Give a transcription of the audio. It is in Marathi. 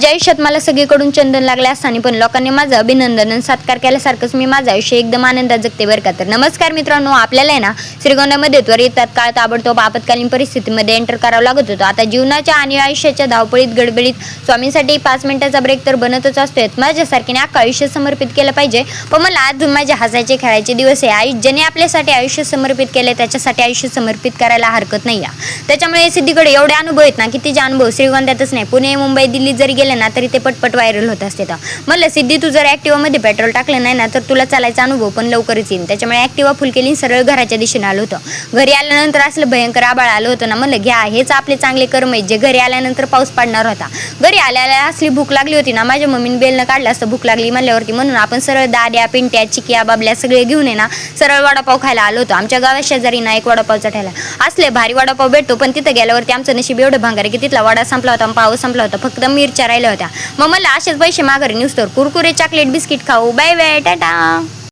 माझ्या आयुष्यात मला सगळीकडून चंदन लागले असताना पण लोकांनी माझं अभिनंदन आणि सत्कार केल्यासारखंच मी माझं आयुष्य एकदम आनंदात जगते बरं का. तर नमस्कार मित्रांनो, आपल्याला आहे ना श्रीगोंद्यामध्ये त्वरित तात्काळ ताबडतोब आपत्कालीन परिस्थितीमध्ये एंटर करावं लागत होतं. आता जीवनाच्या आणि आयुष्याच्या धावपळीत गडबडीत स्वामींसाठी 5 मिनिटाचा ब्रेक तर बनतच असतोय. माझ्यासारखीने अख्खं आयुष्य समर्पित केलं पाहिजे, पण मला आज माझे हसायचे खेळायचे दिवस आहे. ज्याने आपल्यासाठी आयुष्य समर्पित केले त्याच्यासाठी आयुष्य समर्पित करायला हरकत नाही. त्याच्यामुळे सिद्धीकडे एवढे अनुभव आहेत ना की तिचे अनुभव श्रीगोंद्यातच नाही, पुणे, मुंबई, दिल्ली जरी गेले ना तरी ते पटपट व्हायरल होत असते. तर म्हणलं सिद्धी, तू जर ॲक्टिवामध्ये पेट्रोल टाकलं नाही ना तर तुला चालायचा अनुभव पण लवकरच येईल. त्याच्यामुळे ॲक्टिवा फुल केली, सरळ घराच्या दिशेने आलो होतं. घरी आल्यानंतर असलं भयंकर आबाळ आलं होतं ना, म्हणलं घ्या हेच आपले चांगले कर्म आहेत जे घरी आल्यानंतर पाऊस पडणार होता. घरी आल्याला असली भूक लागली होती ना, माझ्या मम्मीने बेलनं काढलं असतं भूक लागली म्हणल्यावरती, म्हणून आपण सरळ दाद्या, पिंट्या, चिक्या, बाबल्या सगळे घेऊन आहे ना सरळ वडापाव खायला आलो होतो. आमच्या गावात शेजारी ना एक वडापावचा ठेला असले भारी वडापाव भेटतो, पण तिथं गेल्यावरती आमचं नशीब एवढं भांगार की तिथला वडा संपला होता, पाव संपला होता, फक्त मिरच्या राहिल्या होत्या. मग मला असेच पैसे माघारी न्यूज तर कुरकुरे, चॉकलेट, बिस्किट खाऊ. Bye bye, Tata.